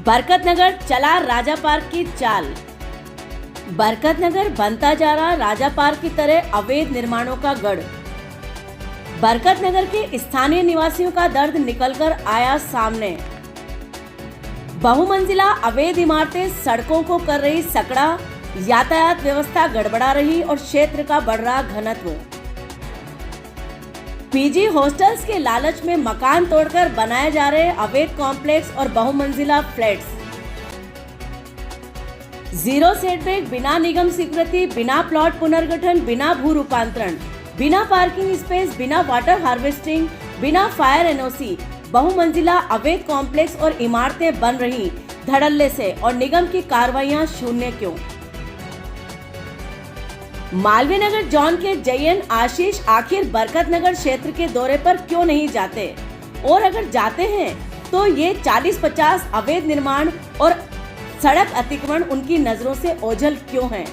बरकतनगर चला राजा पार्क की चाल। बरकतनगर बनता जा रहा राजा पार्क की तरह अवैध निर्माणों का गढ़। बरकतनगर के स्थानीय निवासियों का दर्द निकलकर आया सामने। बहुमंजिला अवैध इमारतें सड़कों को कर रही सकड़ा, यातायात व्यवस्था गड़बड़ा रही और क्षेत्र का बढ़ रहा घनत्व। पीजी हॉस्टल्स के लालच में मकान तोड़कर बनाए जा रहे अवैध कॉम्प्लेक्स और बहुमंजिला फ्लैट्स। जीरो सेटबैक, बिना निगम स्वीकृति, बिना प्लॉट पुनर्गठन, बिना भू रूपांतरण, बिना पार्किंग स्पेस, बिना वाटर हार्वेस्टिंग, बिना फायर एनओसी बहुमंजिला अवैध कॉम्प्लेक्स और इमारतें बन रही धड़ल्ले से, और निगम की कार्रवाइयां शून्य क्यों? मालवीय नगर जोन के जयन आशीष आखिर बरकतनगर क्षेत्र के दौरे पर क्यों नहीं जाते, और अगर जाते हैं तो ये 40-50 अवैध निर्माण और सड़क अतिक्रमण उनकी नजरों से ओझल क्यों हैं?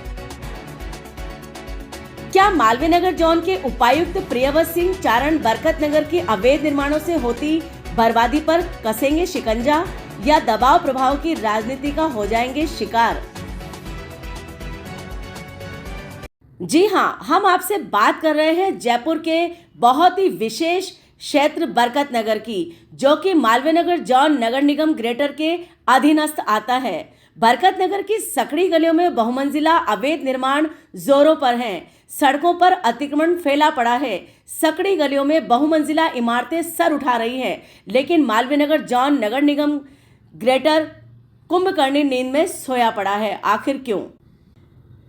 क्या मालवीय नगर जोन के उपायुक्त प्रियव्रत सिंह चारण बरकतनगर की अवैध निर्माणों से होती बर्बादी पर कसेंगे शिकंजा, या दबाव प्रभाव की राजनीति का हो जाएंगे शिकार? जी हाँ, हम आपसे बात कर रहे हैं जयपुर के बहुत ही विशेष क्षेत्र बरकतनगर की, जो कि मालवीय नगर जोन नगर निगम ग्रेटर के अधीनस्थ आता है। बरकतनगर की सकड़ी गलियों में बहुमंजिला अवैध निर्माण जोरों पर हैं। सड़कों पर अतिक्रमण फैला पड़ा है। सकड़ी गलियों में बहुमंजिला इमारतें सर उठा रही हैं, लेकिन मालवीय नगर जोन नगर निगम ग्रेटर कुंभकर्णी नींद में सोया पड़ा है। आखिर क्यों?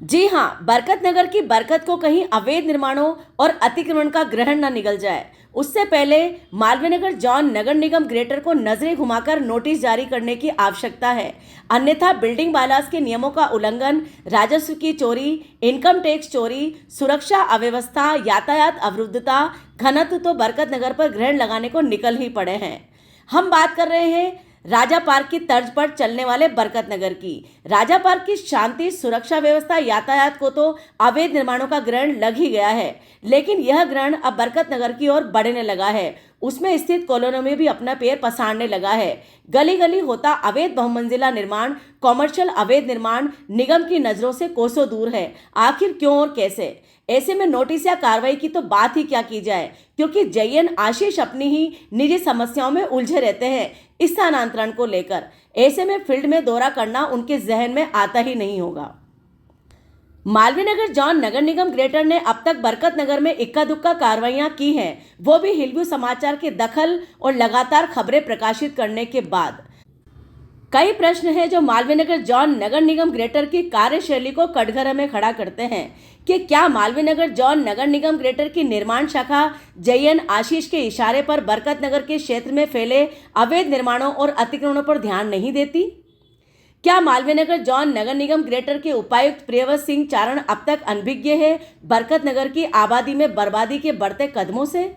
जी हाँ, बरकतनगर की बरकत को कहीं अवैध निर्माणों और अतिक्रमण का ग्रहण न निगल जाए, उससे पहले मालवीय नगर जोन नगर निगम ग्रेटर को नजरें घुमाकर नोटिस जारी करने की आवश्यकता है। अन्यथा बिल्डिंग बायलॉज के नियमों का उल्लंघन, राजस्व की चोरी, इनकम टैक्स चोरी, सुरक्षा अव्यवस्था, यातायात अवरुद्धता, घनत्व तो बरकतनगर पर ग्रहण लगाने को निकल ही पड़े हैं। हम बात कर रहे हैं राजा पार्क की तर्ज पर चलने वाले बरकतनगर की। राजा पार्क की शांति, सुरक्षा व्यवस्था, यातायात को तो अवैध निर्माणों का ग्रहण लग ही गया है, लेकिन यह ग्रहण अब बरकतनगर की ओर बढ़ने लगा है। उसमें स्थित कॉलोनियों में भी अपना पैर पसारने लगा है। गली गली होता अवैध बहुमंजिला निर्माण, कॉमर्शियल अवैध निर्माण निगम की नजरों से कोसों दूर है। आखिर क्यों और कैसे? ऐसे में नोटिस या कार्रवाई की तो बात ही क्या की जाए, क्योंकि जयन आशीष अपनी ही निजी समस्याओं में उलझे रहते हैं स्थानांतरण को लेकर। ऐसे में फील्ड में दौरा करना उनके जहन में आता ही नहीं होगा। मालवीय नगर जोन नगर निगम ग्रेटर ने अब तक बरकतनगर में इक्का दुक्का कार्रवाइयां की हैं, वो भी हिलव्यू समाचार के दखल और लगातार खबरें प्रकाशित करने के बाद। कई प्रश्न हैं जो मालवीय नगर जोन नगर निगम ग्रेटर की कार्यशैली को कटघरे में खड़ा करते हैं कि क्या मालवीय नगर जोन नगर निगम ग्रेटर की निर्माण शाखा जयन आशीष के इशारे पर बरकतनगर के क्षेत्र में फैले अवैध निर्माणों और अतिक्रमणों पर ध्यान नहीं देती? क्या मालवीय नगर जोन नगर निगम ग्रेटर के उपायुक्त प्रियव्रत सिंह चारण अब तक अनभिज्ञ है बरकतनगर की आबादी में बर्बादी के बढ़ते कदमों से?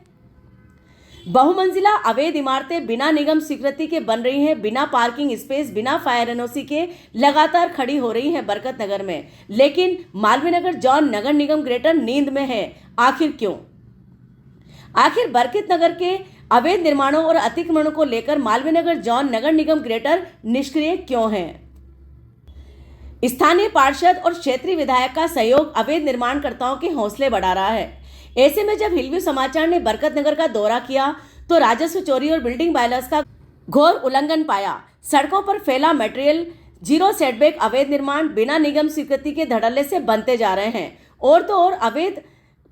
बहुमंजिला अवैध इमारतें बिना निगम स्वीकृति के बन रही हैं, बिना पार्किंग स्पेस, बिना फायर एनओसी के लगातार खड़ी हो रही हैं बरकतनगर में, लेकिन मालवीय नगर जोन नगर निगम ग्रेटर नींद में है। आखिर क्यों? आखिर बरकतनगर के अवैध निर्माणों और अतिक्रमणों को लेकर मालवीय नगर जोन नगर निगम ग्रेटर निष्क्रिय क्यों है? स्थानीय पार्षद और क्षेत्रीय विधायक का सहयोग अवैध निर्माणकर्ताओं के हौसले बढ़ा रहा है। ऐसे में जब हिलव्यू समाचार ने बरकतनगर का दौरा किया तो राजस्व चोरी और बिल्डिंग बायलॉज का घोर उल्लंघन पाया। सड़कों पर फैला मटेरियल, जीरो सेटबैक अवैध निर्माण बिना निगम स्वीकृति के धड़ल्ले से बनते जा रहे हैं, और तो और अवैध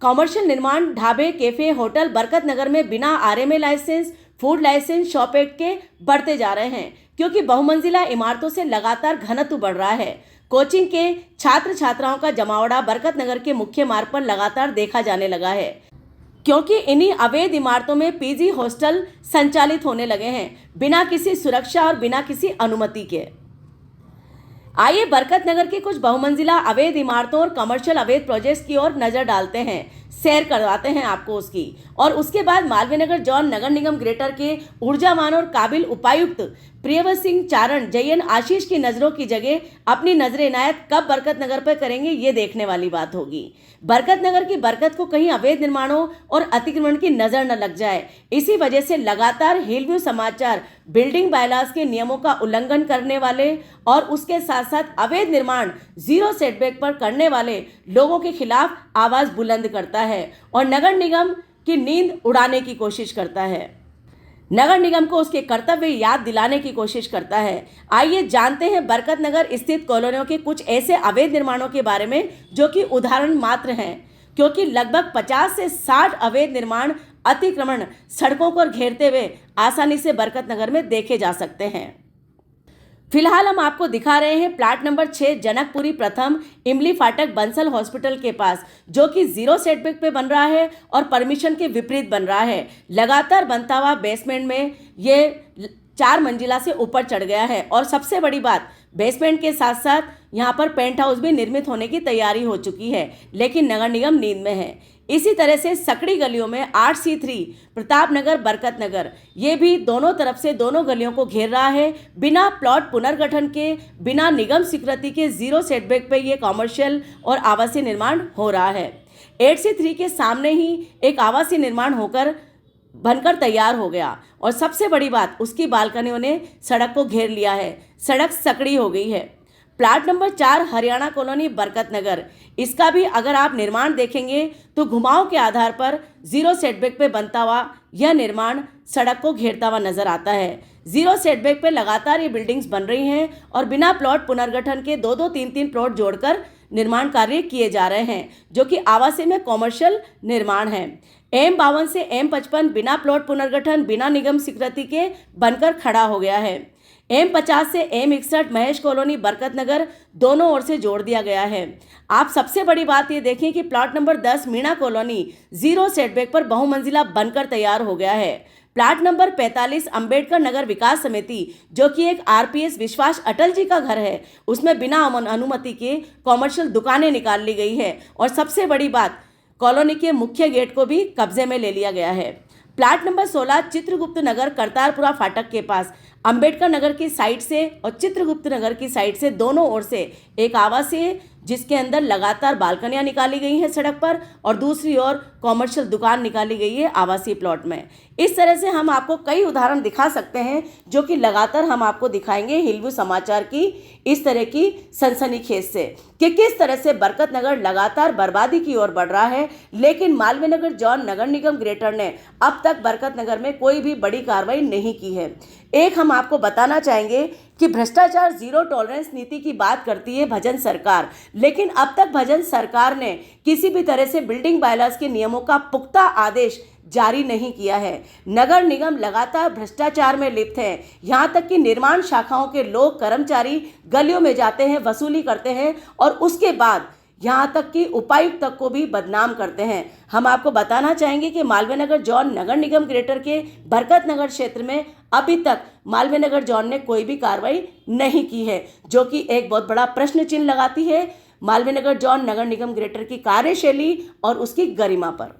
कॉमर्शियल निर्माण, ढाबे, कैफे, होटल बरकतनगर में बिना RMA license, food license, shop act के बढ़ते जा रहे हैं, क्योंकि बहुमंजिला इमारतों से लगातार घनत्व बढ़ रहा है। कोचिंग के छात्र छात्राओं का जमावड़ा बरकतनगर के मुख्य मार्ग पर लगातार देखा जाने लगा है, क्योंकि इन्हीं अवैध इमारतों में पीजी हॉस्टल संचालित होने लगे हैं, बिना किसी सुरक्षा और बिना किसी अनुमति के। आइए बरकतनगर की कुछ बहुमंजिला अवैध इमारतों और कमर्शियल अवैध प्रोजेक्ट्स की ओर नजर डालते हैं, शेयर करवाते हैं आपको उसकी, और उसके बाद मालवीय नगर जोन नगर निगम ग्रेटर के ऊर्जावान और काबिल उपायुक्त प्रियव्रत सिंह चारण जयन आशीष की नजरों की जगह अपनी नजर इनायत कब बरकतनगर पर करेंगे, ये देखने वाली बात होगी। बरकतनगर की बरकत को कहीं अवैध निर्माणों और अतिक्रमण की नजर न लग जाए, इसी वजह से लगातार हिलव्यू समाचार बिल्डिंग बायलॉज के नियमों का उल्लंघन करने वाले और उसके साथ साथ अवैध निर्माण जीरो सेटबैक पर करने वाले लोगों के खिलाफ आवाज बुलंद करता है और नगर निगम की नींद उड़ाने की कोशिश करता है, नगर निगम को उसके कर्तव्य याद दिलाने की कोशिश करता है। आइए जानते हैं बरकत नगर स्थित कॉलोनियों के कुछ ऐसे अवैध निर्माणों के बारे में जो कि उदाहरण मात्र हैं, क्योंकि लगभग 50 से 60 अवैध निर्माण अतिक्रमण सड़कों को घेरते हुए आसानी से बरकत नगर में देखे जा सकते हैं। फिलहाल हम आपको दिखा रहे हैं प्लाट नंबर 6 जनकपुरी प्रथम इमली फाटक बंसल हॉस्पिटल के पास, जो कि जीरो सेटबैक पे बन रहा है और परमिशन के विपरीत बन रहा है। लगातार बनता हुआ बेसमेंट में ये 4 मंजिला से ऊपर चढ़ गया है और सबसे बड़ी बात, बेसमेंट के साथ साथ यहाँ पर पेंट हाउस भी निर्मित होने की तैयारी हो चुकी है, लेकिन नगर निगम नींद में है। इसी तरह से सकड़ी गलियों में 8C3 प्रताप नगर बरकत नगर, ये भी दोनों तरफ से दोनों गलियों को घेर रहा है। बिना प्लॉट पुनर्गठन के, बिना निगम स्वीकृति के जीरो सेटबैक पे ये कॉमर्शियल और आवासीय निर्माण हो रहा है। 8C3 के सामने ही एक आवासीय निर्माण होकर बनकर तैयार हो गया और सबसे बड़ी बात, उसकी बालकनियों ने सड़क को घेर लिया है, सड़क सकड़ी हो गई है। प्लाट नंबर 4 हरियाणा कॉलोनी बरकत नगर, इसका भी अगर आप निर्माण देखेंगे तो घुमाव के आधार पर जीरो सेटबैक पे बनता हुआ यह निर्माण सड़क को घेरता हुआ नजर आता है। जीरो सेटबैक पे लगातार ये बिल्डिंग्स बन रही हैं और बिना प्लॉट पुनर्गठन के 2-2, 3-3 प्लॉट जोड़कर निर्माण कार्य किए जा रहे हैं, जो कि आवासीय में कॉमर्शियल निर्माण है। M52 से M55 बिना प्लॉट पुनर्गठन, बिना निगम स्वीकृति के बनकर खड़ा हो गया है। M50 से M61 महेश कॉलोनी बरकत नगर दोनों ओर से जोड़ दिया गया है। आप सबसे बड़ी बात ये देखें कि plot number 10 Meena colony zero setback पर बहुमंजिला बनकर तैयार हो गया है। प्लाट नंबर 45 अंबेडकर नगर विकास समिति, जो कि एक RPS विश्वास अटल जी का घर है, उसमें बिना अनुमति के कॉमर्शियल दुकानें निकाल ली गई है और सबसे बड़ी बात, कॉलोनी के मुख्य गेट को भी कब्जे में ले लिया गया है। प्लाट नंबर 16 चित्रगुप्त नगर करतारपुरा फाटक के पास अंबेडकर नगर की साइड से और चित्रगुप्त नगर की साइड से दोनों ओर से एक आवासीय, जिसके अंदर लगातार बालकनियां निकाली गई हैं सड़क पर और दूसरी ओर कॉमर्शियल दुकान निकाली गई है आवासीय प्लॉट में। इस तरह से हम आपको कई उदाहरण दिखा सकते हैं, जो कि लगातार हम आपको दिखाएंगे हिलवू समाचार की इस तरह की सनसनीखेज से, कि किस तरह से बरकत नगर लगातार बर्बादी की ओर बढ़ रहा है, लेकिन मालवीय नगर जॉन नगर निगम ग्रेटर ने अब तक बरकत नगर में कोई भी बड़ी कार्रवाई नहीं की है। एक हम आपको बताना चाहेंगे कि भ्रष्टाचार जीरो टॉलरेंस नीति की बात करती है भजन सरकार, लेकिन अब तक भजन सरकार ने किसी भी तरह से बिल्डिंग बायलॉज के नियमों का पुख्ता आदेश जारी नहीं किया है। नगर निगम लगातार भ्रष्टाचार में लिप्त है, यहाँ तक कि निर्माण शाखाओं के लोग कर्मचारी गलियों में जाते हैं, वसूली करते हैं और उसके बाद यहाँ तक कि उपायुक्त तक को भी बदनाम करते हैं। हम आपको बताना चाहेंगे कि मालवीय नगर जॉन नगर निगम ग्रेटर के बरकत नगर क्षेत्र में अभी तक मालवीय नगर जॉन ने कोई भी कार्रवाई नहीं की है, जो कि एक बहुत बड़ा प्रश्न चिन्ह लगाती है मालवीय नगर जॉन नगर निगम ग्रेटर की कार्यशैली और उसकी गरिमा पर।